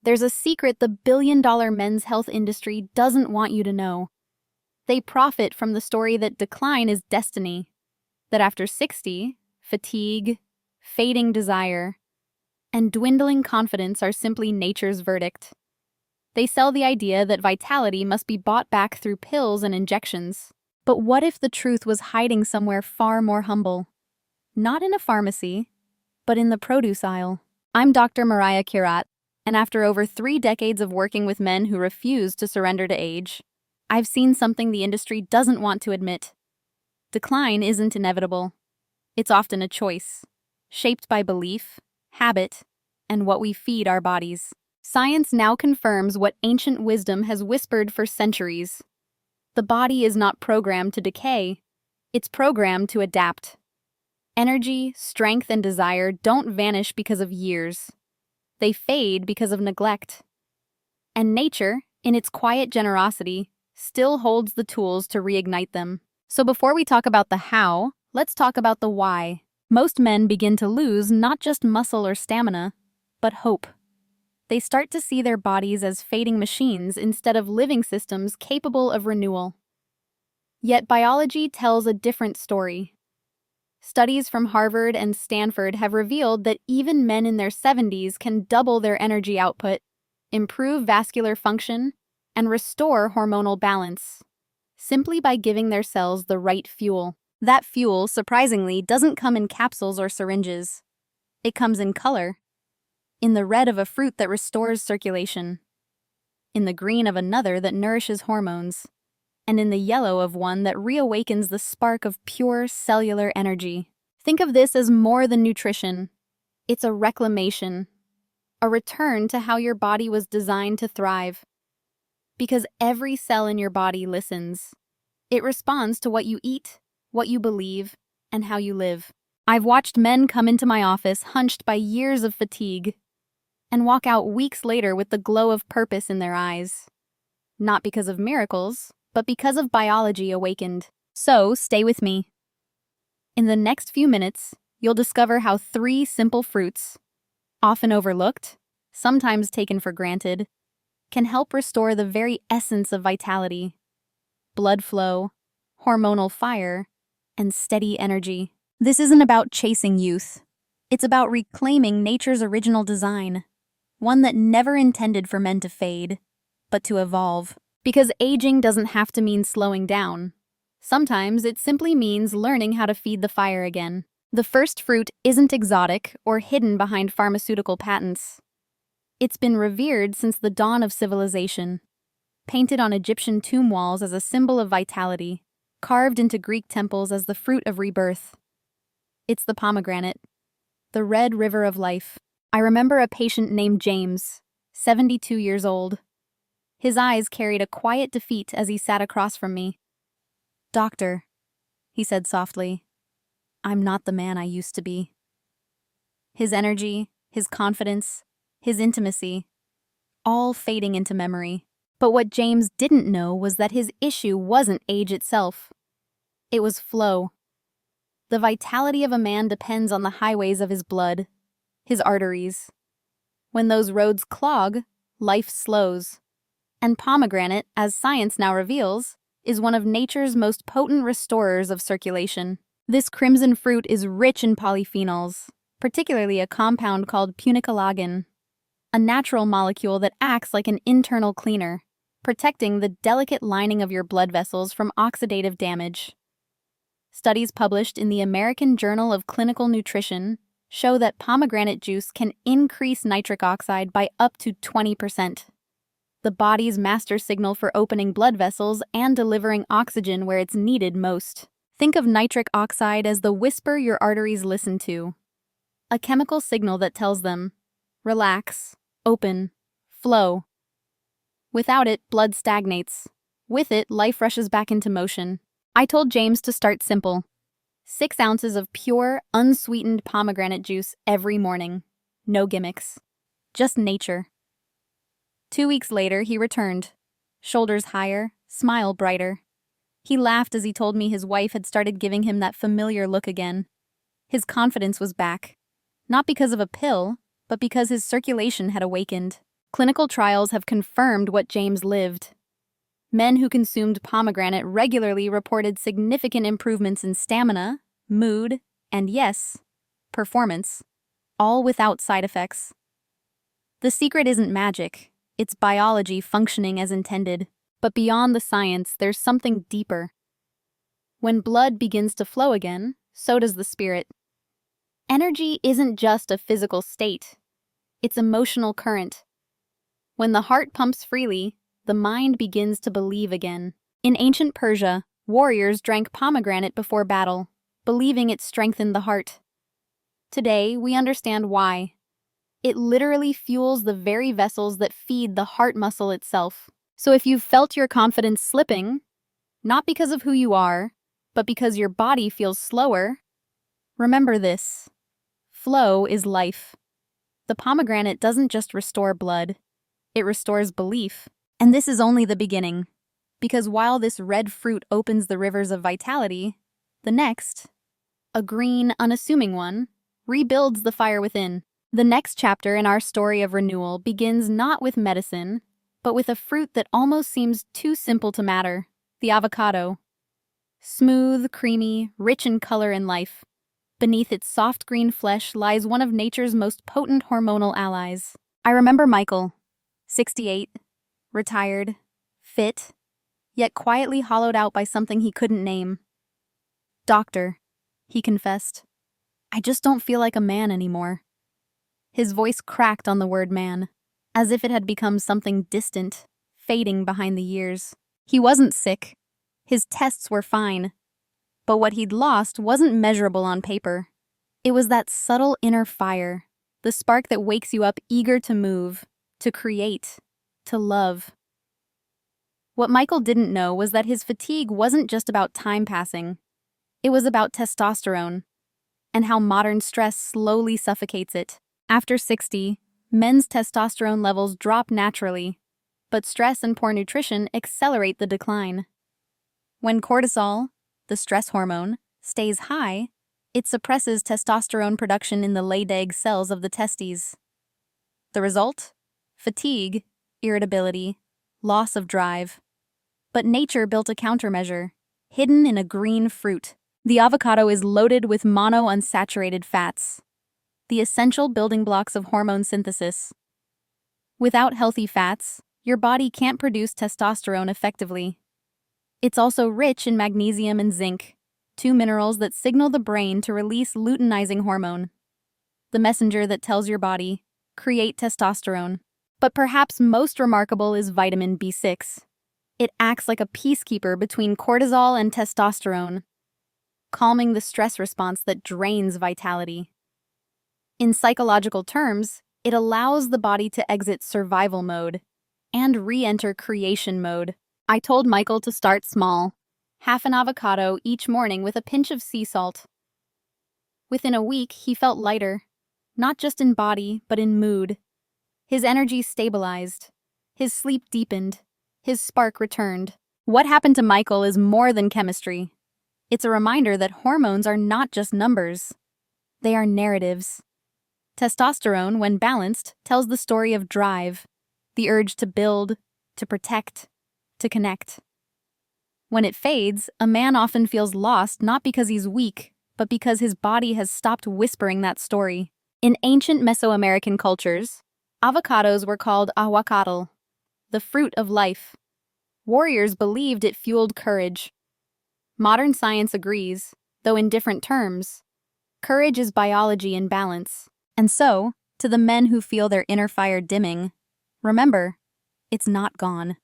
There's a secret the billion-dollar men's health industry doesn't want you to know. They profit from the story that decline is destiny, that after 60, fatigue, fading desire, and dwindling confidence are simply nature's verdict. They sell the idea that vitality must be bought back through pills and injections. But what if the truth was hiding somewhere far more humble? Not in a pharmacy, but in the produce aisle. I'm Dr. Mariah Kirat, and after over 3 decades of working with men who refuse to surrender to age, I've seen something the industry doesn't want to admit. Decline isn't inevitable. It's often a choice, shaped by belief, habit, and what we feed our bodies. Science now confirms what ancient wisdom has whispered for centuries. The body is not programmed to decay, it's programmed to adapt. Energy, strength, and desire don't vanish because of years. They fade because of neglect. And nature, in its quiet generosity, still holds the tools to reignite them. So before we talk about the how, let's talk about the why. Most men begin to lose not just muscle or stamina, but hope. They start to see their bodies as fading machines instead of living systems capable of renewal. Yet biology tells a different story. Studies from Harvard and Stanford have revealed that even men in their 70s can double their energy output, improve vascular function, and restore hormonal balance, simply by giving their cells the right fuel. That fuel, surprisingly, doesn't come in capsules or syringes. It comes in color. In the red of a fruit that restores circulation, in the green of another that nourishes hormones, and in the yellow of one that reawakens the spark of pure cellular energy. Think of this as more than nutrition. It's a reclamation, a return to how your body was designed to thrive. Because every cell in your body listens. It responds to what you eat, what you believe, and how you live. I've watched men come into my office hunched by years of fatigue, and walk out weeks later with the glow of purpose in their eyes. Not because of miracles, but because of biology awakened. So, stay with me. In the next few minutes, you'll discover how 3 simple fruits, often overlooked, sometimes taken for granted, can help restore the very essence of vitality: blood flow, hormonal fire, and steady energy. This isn't about chasing youth. It's about reclaiming nature's original design. One that never intended for men to fade, but to evolve. Because aging doesn't have to mean slowing down. Sometimes it simply means learning how to feed the fire again. The first fruit isn't exotic or hidden behind pharmaceutical patents. It's been revered since the dawn of civilization, painted on Egyptian tomb walls as a symbol of vitality, carved into Greek temples as the fruit of rebirth. It's the pomegranate, the red river of life. I remember a patient named James, 72 years old. His eyes carried a quiet defeat as he sat across from me. "Doctor," he said softly, "I'm not the man I used to be." His energy, his confidence, his intimacy, all fading into memory. But what James didn't know was that his issue wasn't age itself. It was flow. The vitality of a man depends on the highways of his blood, his arteries. When those roads clog, life slows. And pomegranate, as science now reveals, is one of nature's most potent restorers of circulation. This crimson fruit is rich in polyphenols, particularly a compound called punicalagin, a natural molecule that acts like an internal cleaner, protecting the delicate lining of your blood vessels from oxidative damage. Studies published in the American Journal of Clinical Nutrition show that pomegranate juice can increase nitric oxide by up to 20%. The body's master signal for opening blood vessels and delivering oxygen where it's needed most. Think of nitric oxide as the whisper your arteries listen to, a chemical signal that tells them, relax, open, flow. Without it, blood stagnates. With it, life rushes back into motion. I told James to start simple. 6 ounces of pure, unsweetened pomegranate juice every morning. No gimmicks. Just nature. 2 weeks later, he returned. Shoulders higher, smile brighter. He laughed as he told me his wife had started giving him that familiar look again. His confidence was back. Not because of a pill, but because his circulation had awakened. Clinical trials have confirmed what James lived. Men who consumed pomegranate regularly reported significant improvements in stamina, mood, and yes, performance, all without side effects. The secret isn't magic, it's biology functioning as intended. But beyond the science, there's something deeper. When blood begins to flow again, so does the spirit. Energy isn't just a physical state, it's emotional current. When the heart pumps freely, the mind begins to believe again. In ancient Persia, warriors drank pomegranate before battle, believing it strengthened the heart. Today, we understand why. It literally fuels the very vessels that feed the heart muscle itself. So if you've felt your confidence slipping, not because of who you are, but because your body feels slower, remember this. Flow is life. The pomegranate doesn't just restore blood, it restores belief. And this is only the beginning, because while this red fruit opens the rivers of vitality, the next, a green, unassuming one, rebuilds the fire within. The next chapter in our story of renewal begins not with medicine, but with a fruit that almost seems too simple to matter, the avocado. Smooth, creamy, rich in color and life, beneath its soft green flesh lies one of nature's most potent hormonal allies. I remember Michael, 68, retired, fit, yet quietly hollowed out by something he couldn't name. "Doctor," he confessed, "I just don't feel like a man anymore." His voice cracked on the word man, as if it had become something distant, fading behind the years. He wasn't sick. His tests were fine. But what he'd lost wasn't measurable on paper. It was that subtle inner fire, the spark that wakes you up eager to move, to create, to love. What Michael didn't know was that his fatigue wasn't just about time passing. It was about testosterone, and how modern stress slowly suffocates it. After 60, men's testosterone levels drop naturally, but stress and poor nutrition accelerate the decline. When cortisol, the stress hormone, stays high, it suppresses testosterone production in the laid-egg cells of the testes. The result? Fatigue, irritability, loss of drive. But nature built a countermeasure, hidden in a green fruit. The avocado is loaded with monounsaturated fats, the essential building blocks of hormone synthesis. Without healthy fats, your body can't produce testosterone effectively. It's also rich in magnesium and zinc, two minerals that signal the brain to release luteinizing hormone, the messenger that tells your body, create testosterone. But perhaps most remarkable is vitamin B6. It acts like a peacekeeper between cortisol and testosterone, calming the stress response that drains vitality. In psychological terms, it allows the body to exit survival mode and re-enter creation mode. I told Michael to start small, half an avocado each morning with a pinch of sea salt. Within a week, he felt lighter, not just in body, but in mood. His energy stabilized, his sleep deepened, his spark returned. What happened to Michael is more than chemistry. It's a reminder that hormones are not just numbers. They are narratives. Testosterone, when balanced, tells the story of drive, the urge to build, to protect, to connect. When it fades, a man often feels lost not because he's weak, but because his body has stopped whispering that story. In ancient Mesoamerican cultures, avocados were called ahuacatl, the fruit of life. Warriors believed it fueled courage. Modern science agrees, though in different terms. Courage is biology in balance. And so, to the men who feel their inner fire dimming, remember, it's not gone.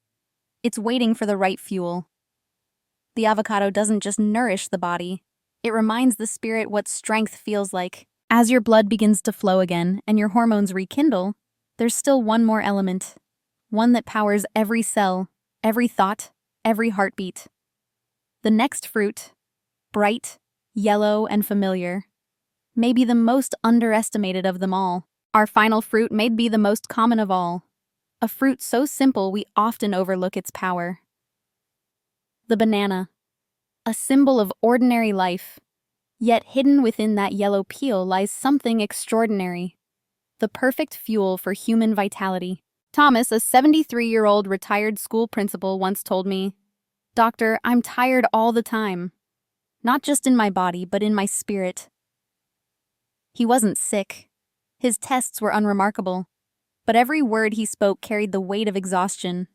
It's waiting for the right fuel. The avocado doesn't just nourish the body, it reminds the spirit what strength feels like. As your blood begins to flow again and your hormones rekindle, there's still one more element, one that powers every cell, every thought, every heartbeat. The next fruit, bright, yellow, and familiar, may be the most underestimated of them all. Our final fruit may be the most common of all, a fruit so simple we often overlook its power. The banana, a symbol of ordinary life, yet hidden within that yellow peel lies something extraordinary, the perfect fuel for human vitality. Thomas, a 73-year-old retired school principal, once told me, "Doctor, I'm tired all the time. Not just in my body, but in my spirit." He wasn't sick. His tests were unremarkable. But every word he spoke carried the weight of exhaustion,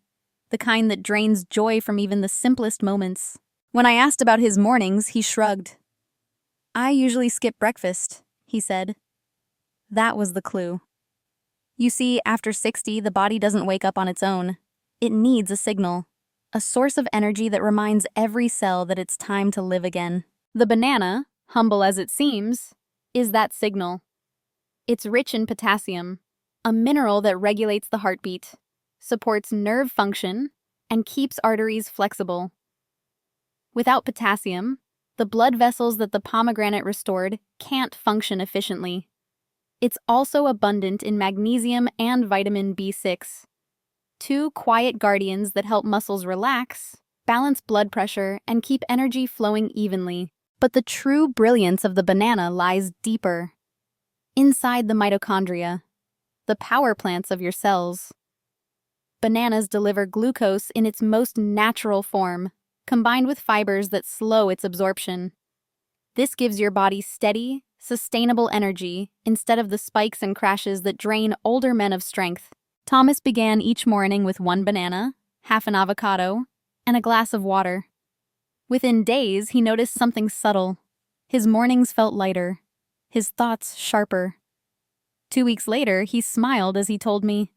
the kind that drains joy from even the simplest moments. When I asked about his mornings, he shrugged. "I usually skip breakfast," he said. That was the clue. You see, after 60, the body doesn't wake up on its own. It needs a signal, a source of energy that reminds every cell that it's time to live again. The banana, humble as it seems, is that signal. It's rich in potassium, a mineral that regulates the heartbeat, supports nerve function, and keeps arteries flexible. Without potassium, the blood vessels that the pomegranate restored can't function efficiently. It's also abundant in magnesium and vitamin B6, two quiet guardians that help muscles relax, balance blood pressure, and keep energy flowing evenly. But the true brilliance of the banana lies deeper, inside the mitochondria, the power plants of your cells. Bananas deliver glucose in its most natural form, combined with fibers that slow its absorption. This gives your body steady, sustainable energy instead of the spikes and crashes that drain older men of strength. Thomas began each morning with one banana, half an avocado, and a glass of water. Within days, he noticed something subtle. His mornings felt lighter, his thoughts sharper. 2 weeks later, he smiled as he told me,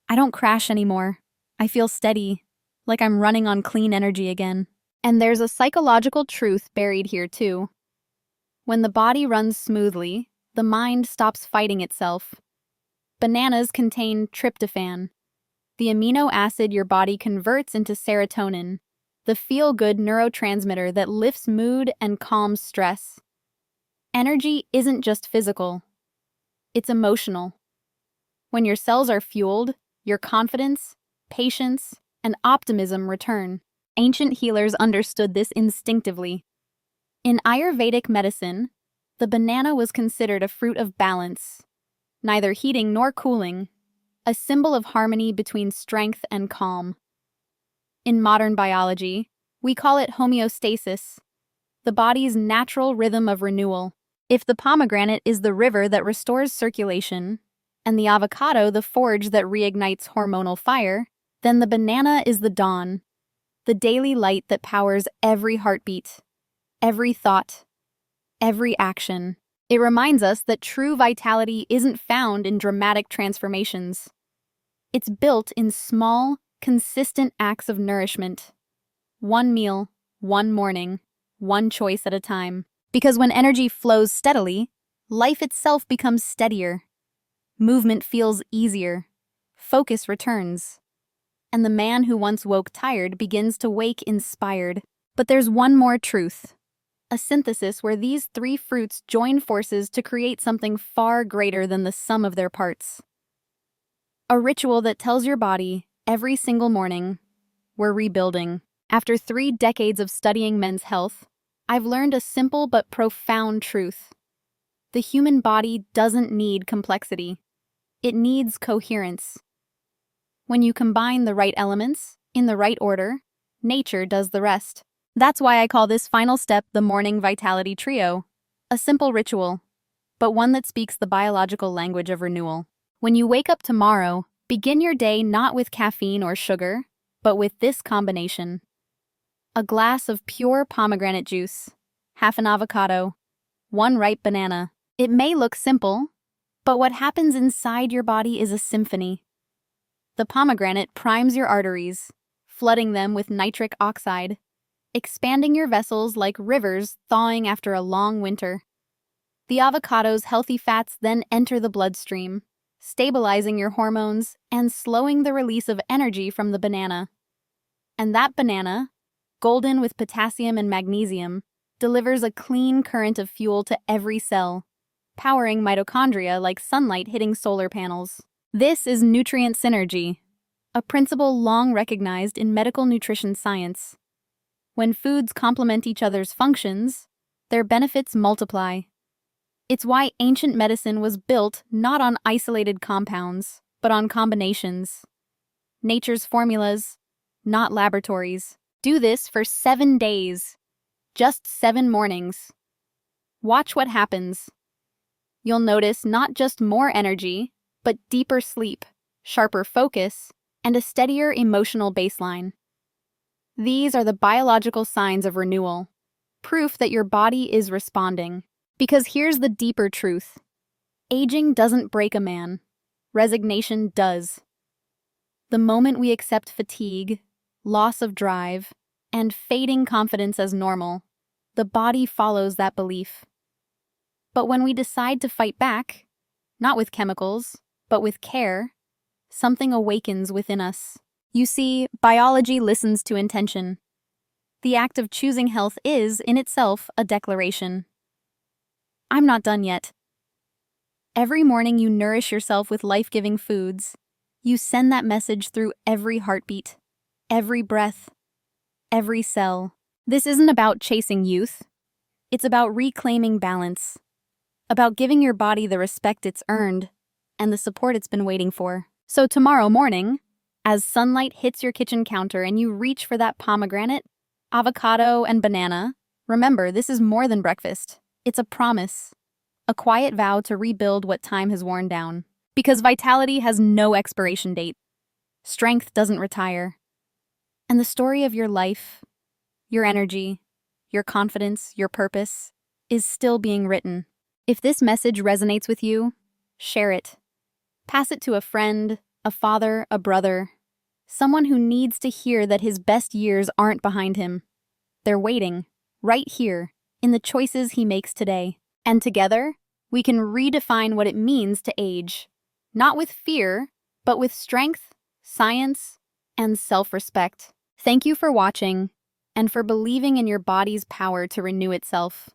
"I don't crash anymore. I feel steady, like I'm running on clean energy again." And there's a psychological truth buried here too. When the body runs smoothly, the mind stops fighting itself. Bananas contain tryptophan, the amino acid your body converts into serotonin, the feel-good neurotransmitter that lifts mood and calms stress. Energy isn't just physical, it's emotional. When your cells are fueled, your confidence, patience, and optimism return. Ancient healers understood this instinctively. In Ayurvedic medicine, the banana was considered a fruit of balance, neither heating nor cooling, a symbol of harmony between strength and calm. In modern biology, we call it homeostasis, the body's natural rhythm of renewal. If the pomegranate is the river that restores circulation, and the avocado the forge that reignites hormonal fire, then the banana is the dawn, the daily light that powers every heartbeat, every thought, every action. It reminds us that true vitality isn't found in dramatic transformations. It's built in small, consistent acts of nourishment. One meal, one morning, one choice at a time. Because when energy flows steadily, life itself becomes steadier. Movement feels easier. Focus returns. And the man who once woke tired begins to wake inspired. But there's one more truth. A synthesis where these three fruits join forces to create something far greater than the sum of their parts. A ritual that tells your body, every single morning, we're rebuilding. After 3 decades of studying men's health, I've learned a simple but profound truth. The human body doesn't need complexity. It needs coherence. When you combine the right elements, in the right order, nature does the rest. That's why I call this final step the Morning Vitality Trio. A simple ritual, but one that speaks the biological language of renewal. When you wake up tomorrow, begin your day not with caffeine or sugar, but with this combination. A glass of pure pomegranate juice, half an avocado, one ripe banana. It may look simple, but what happens inside your body is a symphony. The pomegranate primes your arteries, flooding them with nitric oxide, expanding your vessels like rivers thawing after a long winter. The avocado's healthy fats then enter the bloodstream, stabilizing your hormones and slowing the release of energy from the banana. And that banana, golden with potassium and magnesium, delivers a clean current of fuel to every cell, powering mitochondria like sunlight hitting solar panels. This is nutrient synergy, a principle long recognized in medical nutrition science. When foods complement each other's functions, their benefits multiply. It's why ancient medicine was built not on isolated compounds, but on combinations. Nature's formulas, not laboratories. Do this for 7 days. Just 7 mornings. Watch what happens. You'll notice not just more energy, but deeper sleep, sharper focus, and a steadier emotional baseline. These are the biological signs of renewal, proof that your body is responding. Because here's the deeper truth. Aging doesn't break a man. Resignation does. The moment we accept fatigue, loss of drive, and fading confidence as normal, the body follows that belief. But when we decide to fight back, not with chemicals, but with care, something awakens within us. You see, biology listens to intention. The act of choosing health is, in itself, a declaration. I'm not done yet. Every morning you nourish yourself with life-giving foods. You send that message through every heartbeat, every breath, every cell. This isn't about chasing youth. It's about reclaiming balance, about giving your body the respect it's earned and the support it's been waiting for. So tomorrow morning, as sunlight hits your kitchen counter and you reach for that pomegranate, avocado, and banana, remember, this is more than breakfast. It's a promise, a quiet vow to rebuild what time has worn down. Because vitality has no expiration date. Strength doesn't retire. And the story of your life, your energy, your confidence, your purpose, is still being written. If this message resonates with you, share it. Pass it to a friend, a father, a brother, someone who needs to hear that his best years aren't behind him. They're waiting, right here, in the choices he makes today. And together, we can redefine what it means to age. Not with fear, but with strength, science, and self-respect. Thank you for watching, and for believing in your body's power to renew itself.